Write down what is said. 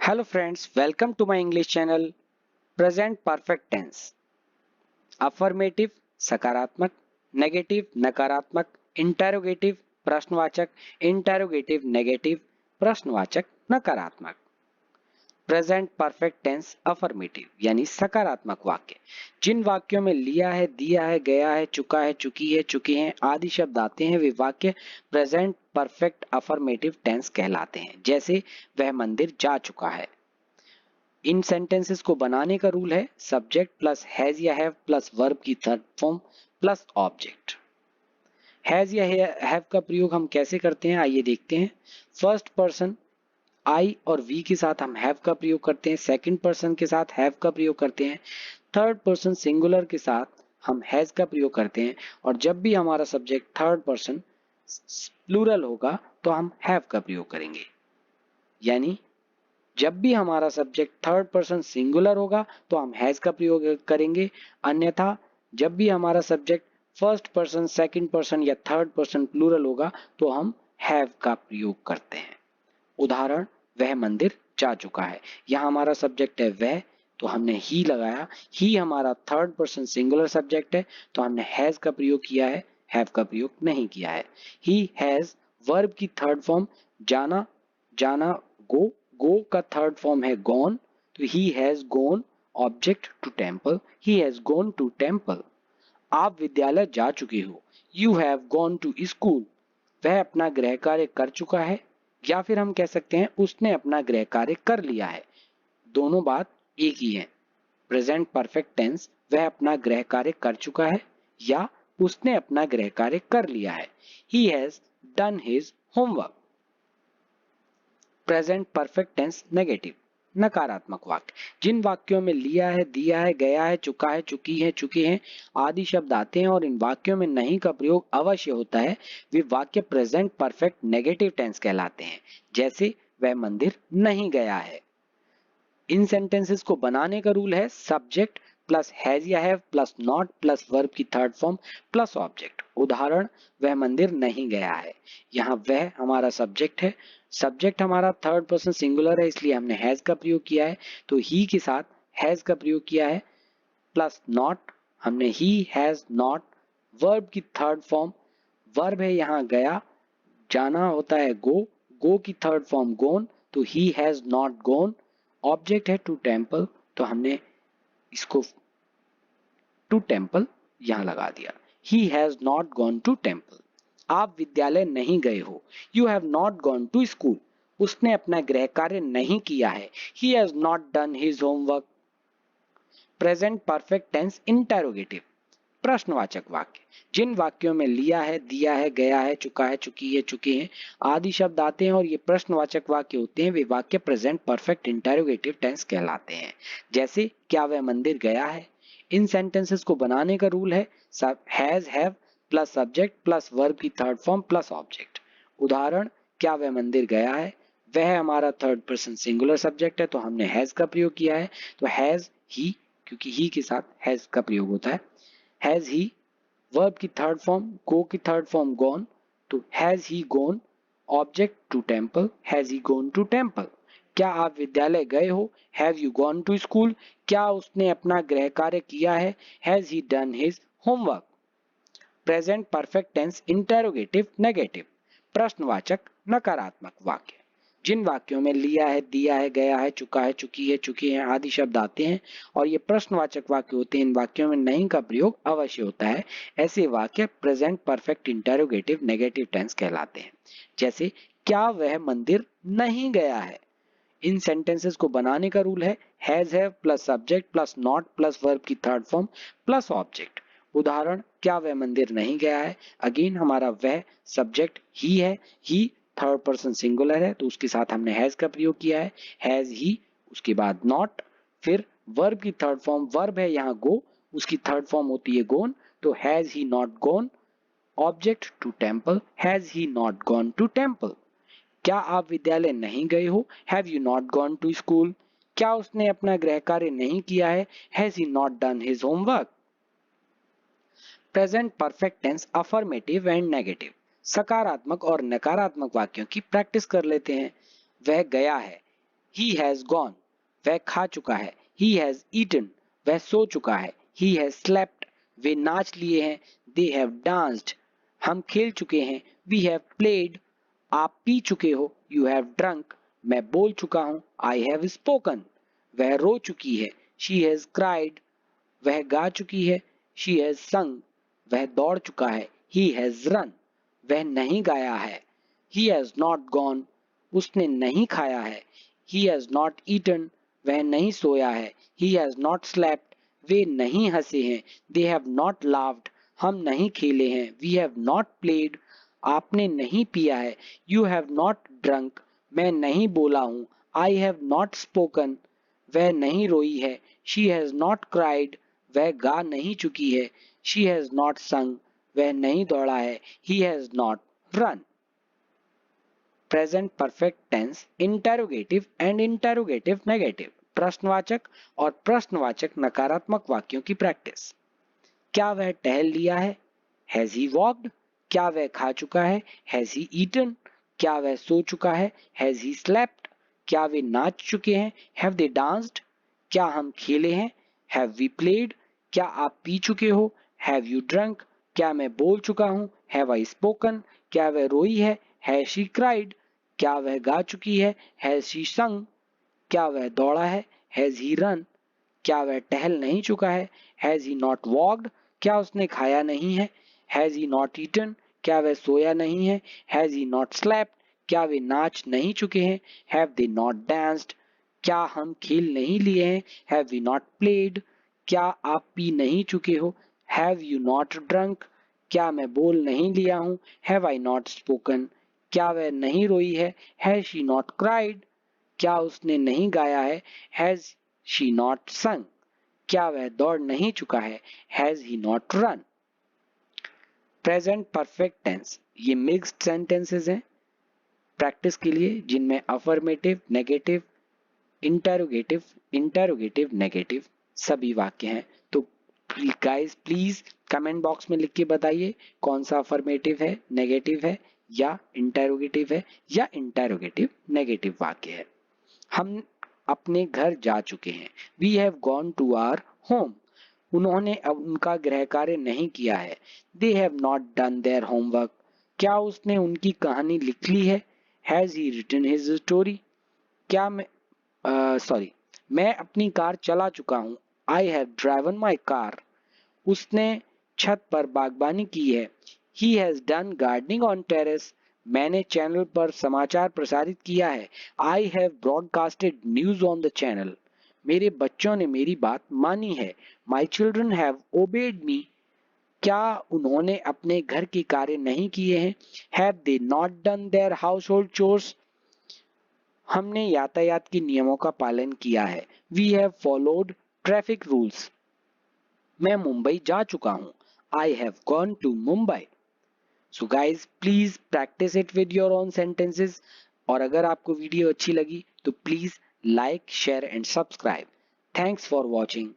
Hello friends, welcome to my English channel. Present perfect tense. Affirmative सकारात्मक, negative नकारात्मक, interrogative प्रश्नवाचक, interrogative negative प्रश्नवाचक नकारात्मक। प्रेजेंट परफेक्ट टेंस अफर्मेटिव यानी सकारात्मक वाक्य जिन वाक्यों में लिया है, दिया है, गया है, चुका है, चुकी है, चुके हैं आदि शब्द आते हैं वे वाक्य प्रेजेंट परफेक्ट अफर्मेटिव टेंस कहलाते हैं। जैसे वह मंदिर जा चुका है। इन सेंटेंसेस को बनाने का रूल है सब्जेक्ट प्लस हैज या हैव प्लस वर्ब की third form plus object. Has या हैव का प्रयोग हम कैसे करते हैं आइए देखते हैं। फर्स्ट पर्सन आई और वी के साथ हम हैव का प्रयोग करते हैं, सेकंड पर्सन के साथ हैव का प्रयोग करते हैं, थर्ड पर्सन सिंगुलर के साथ हम हैज का प्रयोग करते हैं और जब भी हमारा सब्जेक्ट थर्ड पर्सन प्लूरल होगा तो हम हैव का प्रयोग करेंगे। यानी जब भी हमारा सब्जेक्ट थर्ड पर्सन सिंगुलर होगा तो हम हैज का प्रयोग करेंगे, अन्यथा जब भी हमारा subject first person, second person या थर्ड पर्सन प्लूरल होगा तो हम हैव का प्रयोग करते हैं। उदाहरण, वह मंदिर जा चुका है। यहाँ हमारा सब्जेक्ट है वह तो हमने ही लगाया, ही हमारा थर्ड पर्सन सिंगुलर सब्जेक्ट है तो हमने हैज का प्रयोग किया है, हैव का प्रयोग नहीं किया है। ही हैज वर्ब की थर्ड फॉर्म जाना, जाना गो, गो का थर्ड फॉर्म है गॉन तो he has gone, object to temple, he has gone to temple. आप विद्यालय जा चुके हो, you have gone to school. वह अपना गृह कार्य कर चुका है या फिर हम कह सकते हैं उसने अपना गृह कार्य कर लिया है। दोनों बात एक ही है। प्रेजेंट परफेक्ट टेंस वह अपना गृह कार्य कर चुका है या उसने अपना गृह कार्य कर लिया है। He has done his homework. Present perfect tense negative नकारात्मक वाक्य जिन वाक्यों में लिया है, दिया है, गया है, चुका है, चुकी है, चुके हैं आदि शब्द आते हैं और इन वाक्यों में नहीं का प्रयोग अवश्य होता है वे वाक्य प्रेजेंट परफेक्ट नेगेटिव टेंस कहलाते हैं। जैसे वह मंदिर नहीं गया है। इन सेंटेंसेस को बनाने का रूल है सब्जेक्ट प्लस हैज या have plus not plus verb की थर्ड फॉर्म प्लस ऑब्जेक्ट। उदाहरण, वह मंदिर नहीं गया है। यहाँ वह हमारा सब्जेक्ट है, सब्जेक्ट हमारा थर्ड पर्सन सिंगुलर है इसलिए हमने हैज का प्रयोग किया है तो ही के साथ हैज का प्रयोग किया है प्लस नॉट हमने ही हैज नॉट, वर्ब की थर्ड फॉर्म वर्ब है यहाँ गया, जाना होता है गो, गो की थर्ड फॉर्म गोन तो he has not gone, object है टू टेम्पल तो हमने इसको टू टेम्पल यहां लगा दिया। He has not gone to temple. आप विद्यालय नहीं गए हो, you have not gone to school. उसने अपना गृह कार्य नहीं किया है, he has not done his homework. Present perfect tense interrogative प्रश्नवाचक वाक्य जिन वाक्यों में लिया है, दिया है, गया है, चुका है, चुकी है, चुके हैं आदि शब्द आते हैं और ये प्रश्नवाचक वाक्य होते हैं वे वाक्य प्रेजेंट परफेक्ट इंटेरोगेटिव टेंस कहलाते हैं। जैसे क्या वह मंदिर गया है। इन सेंटेंसेस को बनाने का रूल है has have plus subject plus verb की थर्ड फॉर्म प्लस ऑब्जेक्ट। उदाहरण, क्या वह मंदिर गया है। वह हमारा थर्ड पर्सन सिंगुलर सब्जेक्ट है तो हमने हैज का प्रयोग किया है तो हैज ही, क्योंकि ही के साथ हैज का प्रयोग होता है। हैज ही वर्ब की थर्ड फॉर्म, गो की थर्ड फॉर्म गॉन तो has he gone, object to temple, has he gone to temple. क्या आप विद्यालय गए हो, have you gone to school. क्या उसने अपना गृह कार्य किया है, has he done his homework. Present perfect tense interrogative negative प्रश्नवाचक नकारात्मक वाक्य जिन वाक्यों में लिया है, दिया है, गया है, चुका है, चुकी है, चुके हैं आदि शब्द आते हैं और ये प्रश्नवाचक वाक्य होते हैं इन वाक्यों में नहीं का प्रयोग अवश्य होता है ऐसे वाक्य present perfect interrogative negative tense कहलाते हैं। जैसे क्या वह मंदिर नहीं गया है। इन सेंटेंसेस को बनाने का रूल है has have plus subject plus not plus verb की थर्ड फॉर्म प्लस ऑब्जेक्ट। उदाहरण, क्या वह मंदिर नहीं गया है। अगेन हमारा वह सब्जेक्ट ही है, ही थर्ड पर्सन सिंगुलर है तो उसके साथ हमने हैज का प्रयोग किया है, हैज ही, उसके बाद नॉट, फिर वर्ब की थर्ड फॉर्म वर्ब है यहाँ गो, उसकी थर्ड फॉर्म होती है गोन तो has he not gone, object to temple, has he not gone to temple. क्या आप विद्यालय नहीं गए हो, have you not gone to school. क्या उसने अपना गृह कार्य नहीं किया है, has he not done his homework. Present perfect tense affirmative and negative सकारात्मक और नकारात्मक वाक्यों की प्रैक्टिस कर लेते हैं। वह गया है, He has gone, वह खा चुका है. He has eaten, वह सो चुका है. He has slept, वे नाच लिए हैं. They have danced, हम खेल चुके हैं. We have played, आप पी चुके हो. You have drunk, मैं बोल चुका हूं. I have spoken, वह रो चुकी है. She has cried, वह गा चुकी है. She has sung, वह दौड़ चुका है. He has run, वह नहीं गाया है. He has not gone, उसने नहीं खाया है. He has not eaten, वह नहीं सोया है. He has not slept, वे नहीं हंसे हैं. They have not laughed, हम नहीं खेले हैं. We have not played, आपने नहीं पिया है. You have not drunk, मैं नहीं बोला हूं. I have not spoken, वह नहीं रोई है. She has not cried, वह गा नहीं चुकी है. She has not sung, वह नहीं दौड़ा है. He has not run. Present perfect tense interrogative and interrogative negative, प्रश्नवाचक और प्रश्नवाचक नकारात्मक वाक्यों की प्रैक्टिस. क्या वह टहल लिया है? Has he walked? क्या वह खा चुका है? Has he eaten? क्या वह सो चुका है? Has he slept? क्या वे नाच चुके हैं? Have they danced? क्या हम खेले हैं? Have we played? क्या आप पी चुके हो? Have you drunk? क्या मैं बोल चुका हूं? Have I spoken? क्या वह रोई है? Has she cried? क्या वह गा चुकी है? हैज शी संग? क्या वह दौड़ा है? Has he run? क्या वह टहल नहीं चुका है? Has he not walked? क्या उसने खाया नहीं है? Has he not eaten? क्या वह सोया नहीं है? Has he not slept? क्या वे नाच नहीं चुके हैं? Have they not danced? क्या हम खेल नहीं लिए हैं? Have we not played? क्या आप पी नहीं चुके हो? Have you not drunk? क्या मैं बोल नहीं लिया हूं? Have I not spoken? क्या वह नहीं रोई है? Has she not cried? क्या उसने नहीं गाया है? हैज शी नॉट संग? क्या वह दौड़ नहीं चुका है? Has he not run. Present perfect tense ये मिक्स्ड सेंटेंसेस हैं प्रैक्टिस के लिए, जिनमें affirmative, negative, interrogative, interrogative, negative सभी वाक्य हैं. तो गाइस प्लीज कमेंट बॉक्स में लिख के बताइए कौन सा अफर्मेटिव है, नेगेटिव है या इंटरोगेटिव है या इंटरोगेटिव नेगेटिव वाक्य है. हम अपने घर जा चुके हैं. We have gone to our home. उन्होंने अब उनका गृह कार्य नहीं किया है. They have not done their homework. क्या उसने उनकी कहानी लिख ली है? Has he written his story? क्या मैं अपनी कार चला चुका हूँ. I have driven my car. उसने छत पर बागबानी की है. He has done gardening on terrace. मैंने चैनल पर समाचार प्रसारित किया है. I have broadcasted news on the channel. मेरे बच्चों ने मेरी बात मानी है. My children have obeyed me. क्या उन्होंने अपने घर के कार्य नहीं किए हैं? Have they not done their household chores? हमने यातायात के नियमों का पालन किया है. We have followed traffic rules. मैं मुंबई जा चुका हूँ. I have gone to Mumbai. So guys please practice it with your own sentences. और अगर आपको वीडियो अच्छी लगी तो please like, share and subscribe. Thanks for watching.